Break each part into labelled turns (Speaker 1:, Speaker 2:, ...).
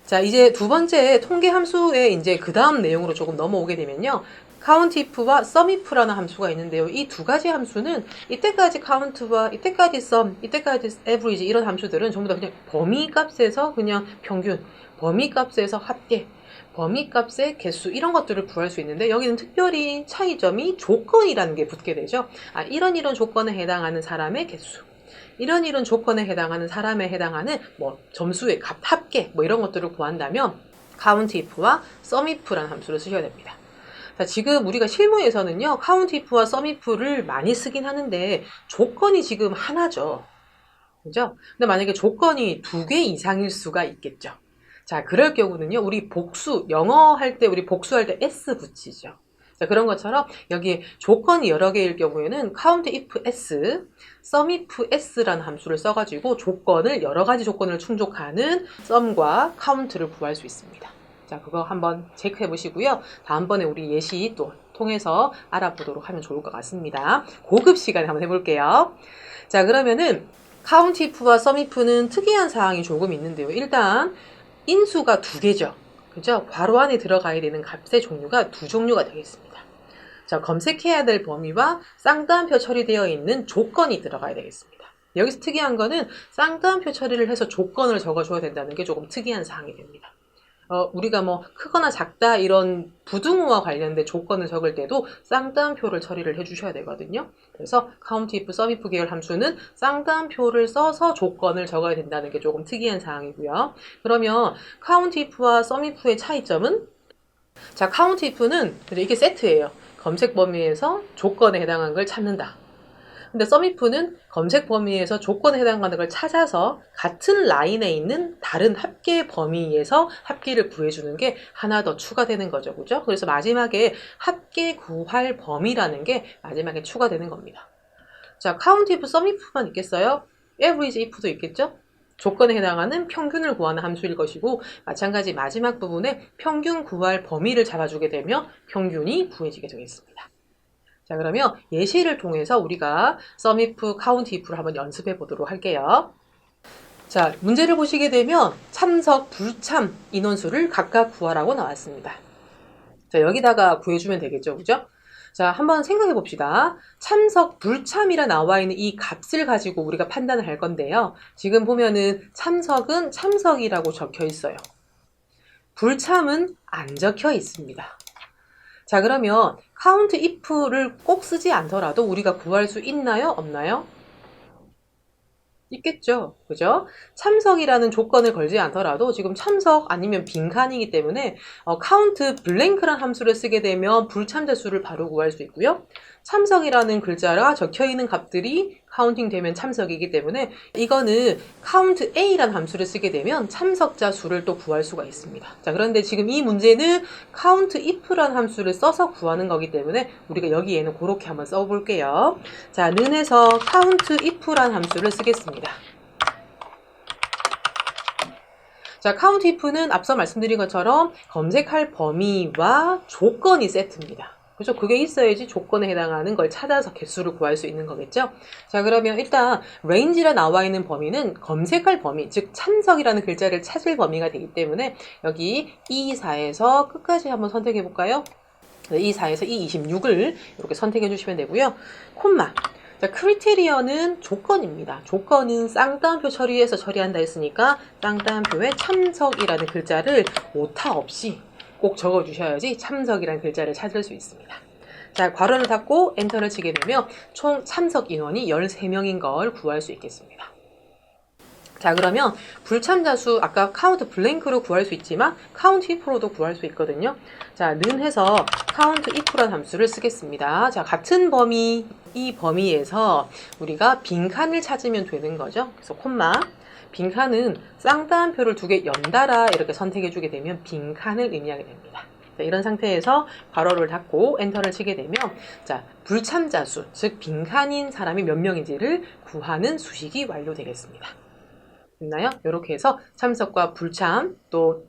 Speaker 1: 자, 이제 두 번째 통계 함수의 이제 그 다음 내용으로 조금 넘어오게 되면요. countIf와 sumIf라는 함수가 있는데요. 이 두 가지 함수는 이때까지 count와 이때까지 sum, 이때까지 average 이런 함수들은 전부 다 그냥 범위 값에서 그냥 평균, 범위 값에서 합계, 범위 값의 개수 이런 것들을 구할 수 있는데 여기는 특별히 차이점이 조건이라는 게 붙게 되죠. 이런 조건에 해당하는 사람의 개수. 이런 조건에 해당하는 사람에 해당하는 뭐 점수의 값, 합계 뭐 이런 것들을 구한다면 countIf와 sumIf라는 함수를 쓰셔야 됩니다. 자, 지금 우리가 실무에서는요, countIf와 sumIf를 많이 쓰긴 하는데 조건이 지금 하나죠. 그죠? 근데 만약에 조건이 2개 이상일 수가 있겠죠. 자, 그럴 경우는요, 우리 복수, 영어 할 때 우리 복수할 때 s 붙이죠. 자, 그런 것처럼 여기에 조건이 여러 개일 경우에는 countIf s, sumIf s라는 함수를 써가지고 조건을 여러 가지 조건을 충족하는 sum과 count를 구할 수 있습니다. 자, 그거 한번 체크해 보시고요. 다음번에 우리 예시 또 통해서 알아보도록 하면 좋을 것 같습니다. 고급 시간에 한번 해볼게요. 자, 그러면은 countIf와 sumIf는 특이한 사항이 조금 있는데요. 일단 인수가 2개죠. 그죠? 괄호 안에 들어가야 되는 값의 종류가 2종류가 되겠습니다. 자, 검색해야 될 범위와 쌍따옴표 처리되어 있는 조건이 들어가야 되겠습니다. 여기서 특이한 거는 쌍따옴표 처리를 해서 조건을 적어줘야 된다는 게 조금 특이한 사항이 됩니다. 우리가 뭐 크거나 작다 이런 부등호와 관련된 조건을 적을 때도 쌍따옴표를 처리를 해주셔야 되거든요. 그래서 countIf, sumIf 계열 함수는 쌍따옴표를 써서 조건을 적어야 된다는 게 조금 특이한 사항이고요. 그러면 countIf와 sumIf의 차이점은? 자, countIf는 이게 세트예요. 검색 범위에서 조건에 해당하는 걸 찾는다. 근데 sumIf는 검색 범위에서 조건에 해당하는 걸 찾아서 같은 라인에 있는 다른 합계 범위에서 합계를 구해주는 게 하나 더 추가되는 거죠. 그죠? 그래서 마지막에 합계 구할 범위라는 게 마지막에 추가되는 겁니다. 자, countIf, sumIf만 있겠어요? average if도 있겠죠? 조건에 해당하는 평균을 구하는 함수일 것이고 마찬가지 마지막 부분에 평균 구할 범위를 잡아주게 되면 평균이 구해지게 되겠습니다. 자, 그러면 예시를 통해서 우리가 sumIf, countIf를 한번 연습해 보도록 할게요. 자, 문제를 보시게 되면 참석, 불참 인원수를 각각 구하라고 나왔습니다. 자, 여기다가 구해주면 되겠죠, 그죠? 자, 한번 생각해 봅시다. 참석, 불참이라 나와 있는 이 값을 가지고 우리가 판단을 할 건데요. 지금 보면은 참석은 참석이라고 적혀 있어요. 불참은 안 적혀 있습니다. 자, 그러면 countIf를 꼭 쓰지 않더라도 우리가 구할 수 있나요? 없나요? 있겠죠. 그죠? 참석이라는 조건을 걸지 않더라도 지금 참석 아니면 빈칸이기 때문에 count blank란 함수를 쓰게 되면 불참자 수를 바로 구할 수 있고요. 참석이라는 글자가 적혀있는 값들이 카운팅 되면 참석이기 때문에 이거는 count a라는 함수를 쓰게 되면 참석자 수를 또 구할 수가 있습니다. 자, 그런데 지금 이 문제는 countIf라는 함수를 써서 구하는 거기 때문에 우리가 여기에는 그렇게 한번 써볼게요. 자, 는에서 countIf라는 함수를 쓰겠습니다. 자, countIf는 앞서 말씀드린 것처럼 검색할 범위와 조건이 세트입니다. 그죠? 그게 있어야지 조건에 해당하는 걸 찾아서 개수를 구할 수 있는 거겠죠? 자, 그러면 일단 range라 나와 있는 범위는 검색할 범위, 즉 참석이라는 글자를 찾을 범위가 되기 때문에 여기 E4에서 끝까지 한번 선택해 볼까요? E4에서 E26을 이렇게 선택해 주시면 되고요. 콤마. 자, 크리테리어는 조건입니다. 조건은 쌍따옴표 처리해서 처리한다 했으니까 쌍따옴표에 참석이라는 글자를 오타 없이 꼭 적어주셔야지 참석이라는 글자를 찾을 수 있습니다. 자, 괄호를 닫고 엔터를 치게 되면 총 참석 인원이 13명인 걸 구할 수 있겠습니다. 자, 그러면 불참자 수 아까 count blank로 구할 수 있지만 countIf로도 구할 수 있거든요. 자, 는 해서 countIf라는 함수를 쓰겠습니다. 자, 같은 범위, 이 범위에서 우리가 빈칸을 찾으면 되는 거죠. 그래서 콤마, 빈칸은 쌍따옴표를 2개 연달아 이렇게 선택해 주게 되면 빈칸을 의미하게 됩니다. 자, 이런 상태에서 괄호를 닫고 엔터를 치게 되면 자, 불참자 수, 즉 빈칸인 사람이 몇 명인지를 구하는 수식이 완료되겠습니다. 됐나요? 이렇게 해서 참석과 불참 또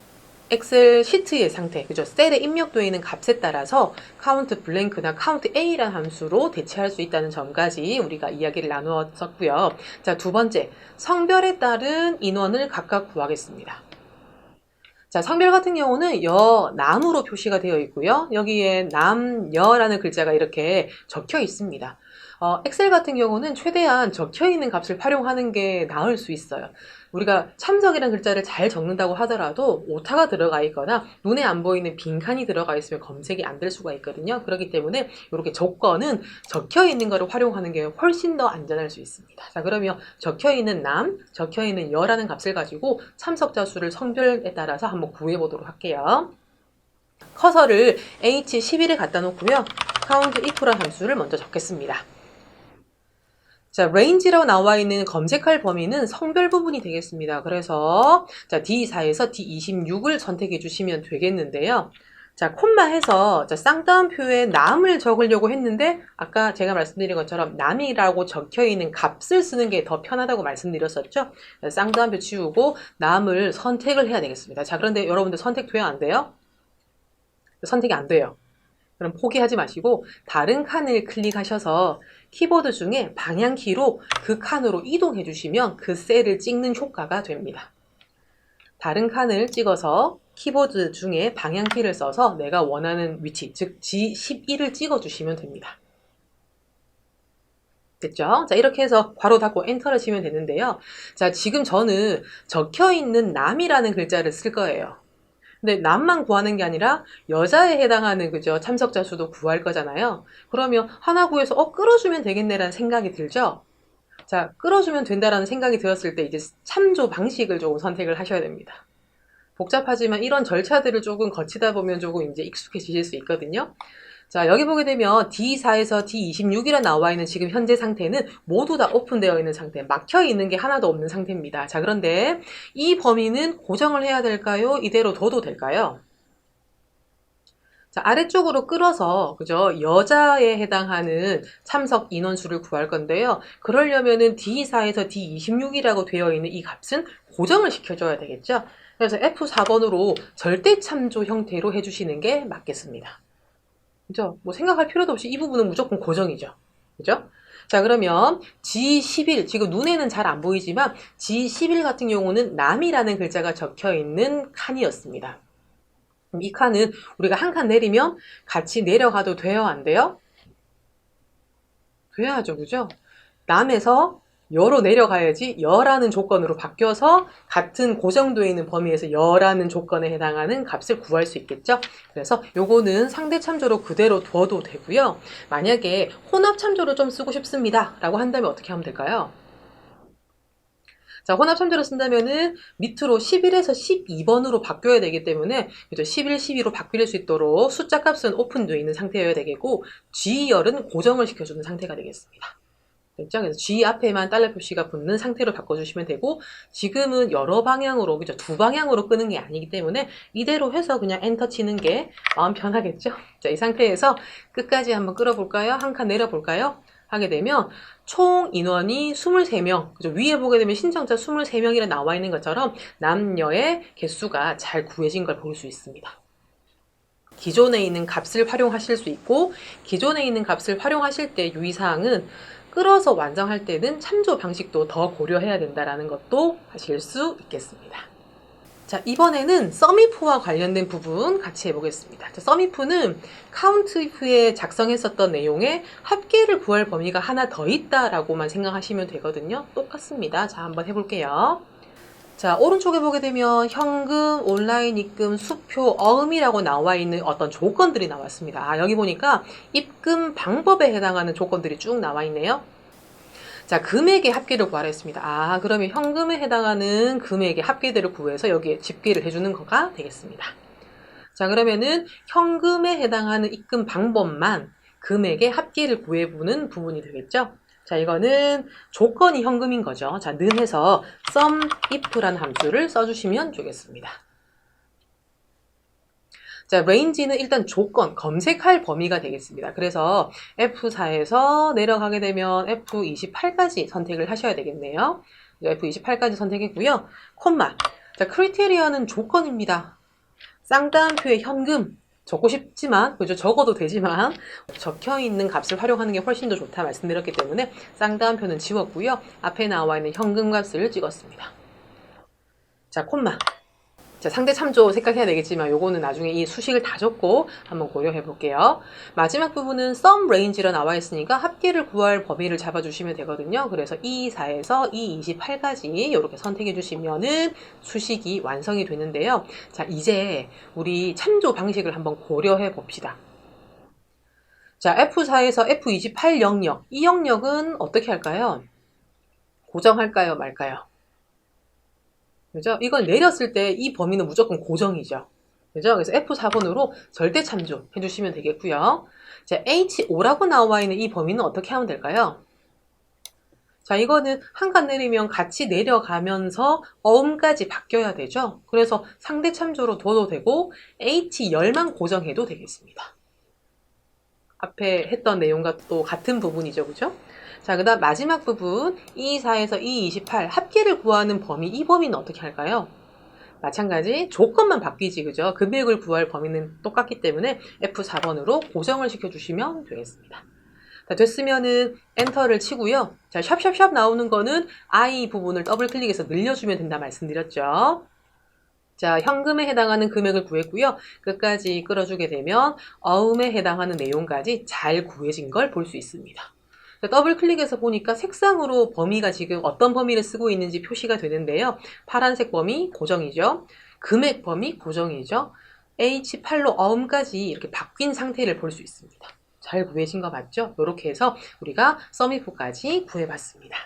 Speaker 1: 엑셀 시트의 상태, 그죠? 셀에 입력되어 있는 값에 따라서 count blank나 count a라는 함수로 대체할 수 있다는 점까지 우리가 이야기를 나누었었고요. 자, 두 번째, 성별에 따른 인원을 각각 구하겠습니다. 자, 성별 같은 경우는 여, 남으로 표시가 되어 있고요. 여기에 남, 여라는 글자가 이렇게 적혀 있습니다. 엑셀 같은 경우는 최대한 적혀 있는 값을 활용하는 게 나을 수 있어요. 우리가 참석이라는 글자를 잘 적는다고 하더라도 오타가 들어가 있거나 눈에 안 보이는 빈칸이 들어가 있으면 검색이 안 될 수가 있거든요. 그렇기 때문에 이렇게 조건은 적혀 있는 거를 활용하는 게 훨씬 더 안전할 수 있습니다. 자, 그러면 적혀 있는 남, 적혀 있는 여라는 값을 가지고 참석자 수를 성별에 따라서 한번 구해 보도록 할게요. 커서를 H11에 갖다 놓고요. count if라는 함수를 먼저 적겠습니다. 자, range라고 나와 있는 검색할 범위는 성별 부분이 되겠습니다. 그래서 자, D4에서 D26을 선택해 주시면 되겠는데요. 자, 콤마 해서 자, 쌍따옴표에 남을 적으려고 했는데 아까 제가 말씀드린 것처럼 남이라고 적혀 있는 값을 쓰는 게 더 편하다고 말씀드렸었죠. 쌍따옴표 지우고 남을 선택을 해야 되겠습니다. 자, 그런데 여러분들 선택돼야 안 돼요? 선택이 안 돼요. 그럼 포기하지 마시고 다른 칸을 클릭하셔서 키보드 중에 방향키로 그 칸으로 이동해 주시면 그 셀을 찍는 효과가 됩니다. 다른 칸을 찍어서 키보드 중에 방향키를 써서 내가 원하는 위치, 즉 G11을 찍어 주시면 됩니다. 됐죠? 자, 이렇게 해서 괄호 닫고 엔터를 치면 되는데요. 자, 지금 저는 적혀 있는 남이라는 글자를 쓸 거예요. 근데 남만 구하는 게 아니라 여자에 해당하는 그죠? 참석자 수도 구할 거잖아요. 그러면 하나 구해서 끌어주면 되겠네라는 생각이 들죠? 자, 끌어주면 된다라는 생각이 들었을 때 이제 참조 방식을 조금 선택을 하셔야 됩니다. 복잡하지만 이런 절차들을 조금 거치다 보면 조금 이제 익숙해지실 수 있거든요. 자, 여기 보게 되면 D4에서 D26이라 나와 있는 지금 현재 상태는 모두 다 오픈되어 있는 상태, 막혀 있는 게 하나도 없는 상태입니다. 자, 그런데 이 범위는 고정을 해야 될까요? 이대로 둬도 될까요? 자, 아래쪽으로 끌어서, 그죠? 여자에 해당하는 참석 인원수를 구할 건데요. 그러려면은 D4에서 D26이라고 되어 있는 이 값은 고정을 시켜줘야 되겠죠? 그래서 F4번으로 절대 참조 형태로 해주시는 게 맞겠습니다. 그죠? 뭐 생각할 필요도 없이 이 부분은 무조건 고정이죠. 그죠? 자, 그러면 G11, 지금 눈에는 잘 안 보이지만 G11 같은 경우는 남이라는 글자가 적혀 있는 칸이었습니다. 그럼 이 칸은 우리가 한 칸 내리면 같이 내려가도 돼요? 안 돼요? 돼야죠. 그죠? 남에서 여로 내려가야지 여라는 조건으로 바뀌어서 같은 고정되어 있는 범위에서 여라는 조건에 해당하는 값을 구할 수 있겠죠. 그래서 요거는 상대 참조로 그대로 둬도 되고요. 만약에 혼합 참조를 좀 쓰고 싶습니다 라고 한다면 어떻게 하면 될까요? 자, 혼합 참조를 쓴다면은 밑으로 11에서 12번으로 바뀌어야 되기 때문에 그죠? 11, 12로 바뀔 수 있도록 숫자 값은 오픈되어 있는 상태여야 되겠고 G열은 고정을 시켜주는 상태가 되겠습니다. 됐죠? 그래서 G 앞에만 달러 표시가 붙는 상태로 바꿔주시면 되고 지금은 여러 방향으로 그죠? 두 방향으로 끄는 게 아니기 때문에 이대로 해서 그냥 엔터 치는 게 마음 편하겠죠? 자, 이 상태에서 끝까지 한번 끌어볼까요? 한 칸 내려볼까요? 하게 되면 총 인원이 23명, 그죠? 위에 보게 되면 신청자 23명이라 나와 있는 것처럼 남녀의 개수가 잘 구해진 걸 볼 수 있습니다. 기존에 있는 값을 활용하실 수 있고 기존에 있는 값을 활용하실 때 유의사항은 끌어서 완성할 때는 참조 방식도 더 고려해야 된다는 것도 하실 수 있겠습니다. 자, 이번에는 썸이프와 관련된 부분 같이 해보겠습니다. 자, 썸이프는 카운트이프에 작성했었던 내용에 합계를 구할 범위가 하나 더 있다라고만 생각하시면 되거든요. 똑같습니다. 자, 한번 해볼게요. 자, 오른쪽에 보게 되면 현금, 온라인 입금, 수표, 어음이라고 나와 있는 어떤 조건들이 나왔습니다. 아, 여기 보니까 입금 방법에 해당하는 조건들이 쭉 나와 있네요. 자, 금액의 합계를 구하라 했습니다. 아, 그러면 현금에 해당하는 금액의 합계들을 구해서 여기에 집계를 해주는 거가 되겠습니다. 자, 그러면은 현금에 해당하는 입금 방법만 금액의 합계를 구해보는 부분이 되겠죠. 자, 이거는 조건이 현금인 거죠. 자, 는 해서 SUMIF라는 함수를 써주시면 되겠습니다. 자, range는 일단 조건, 검색할 범위가 되겠습니다. 그래서 F4에서 내려가게 되면 F28까지 선택을 하셔야 되겠네요. F28까지 선택했고요. 콤마. 자, 크리테리어는 조건입니다. 쌍따옴표에 현금. 적고 싶지만, 그죠? 적어도 되지만, 적혀 있는 값을 활용하는 게 훨씬 더 좋다 말씀드렸기 때문에 쌍따옴표는 지웠고요. 앞에 나와 있는 현금 값을 찍었습니다. 자, 콤마. 자, 자, 상대 참조 생각해야 되겠지만 요거는 나중에 이 수식을 다 적고 한번 고려해 볼게요. 마지막 부분은 sum range라 나와 있으니까 합계를 구할 범위를 잡아주시면 되거든요. 그래서 224에서 228까지 이렇게 선택해 주시면은 수식이 완성이 되는데요. 자, 이제 우리 참조 방식을 한번 고려해 봅시다. 자, F4에서 F28 영역. 이 영역은 어떻게 할까요? 고정할까요? 말까요? 그죠? 이건 내렸을 때 이 범위는 무조건 고정이죠. 그죠? 그래서 F4번으로 절대 참조 해주시면 되겠고요. 자, H5라고 나와 있는 이 범위는 어떻게 하면 될까요? 자, 이거는 한 칸 내리면 같이 내려가면서 어음까지 바뀌어야 되죠. 그래서 상대 참조로 둬도 되고 H10만 고정해도 되겠습니다. 앞에 했던 내용과 또 같은 부분이죠. 그죠? 자, 그 다음 마지막 부분 224에서 228 합계를 구하는 범위, 이 범위는 어떻게 할까요? 마찬가지 조건만 바뀌지, 그죠? 금액을 구할 범위는 똑같기 때문에 F4번으로 고정을 시켜주시면 되겠습니다. 자, 됐으면은 엔터를 치고요. 자, 샵샵샵 나오는 거는 I 부분을 더블 클릭해서 늘려주면 된다 말씀드렸죠. 자, 현금에 해당하는 금액을 구했고요. 끝까지 끌어주게 되면 어음에 해당하는 내용까지 잘 구해진 걸 볼 수 있습니다. 자, 더블 클릭해서 보니까 색상으로 범위가 지금 어떤 범위를 쓰고 있는지 표시가 되는데요. 파란색 범위 고정이죠. 금액 범위 고정이죠. H8로 어음까지 이렇게 바뀐 상태를 볼 수 있습니다. 잘 구해진 거 맞죠? 이렇게 해서 우리가 썸이프까지 구해봤습니다.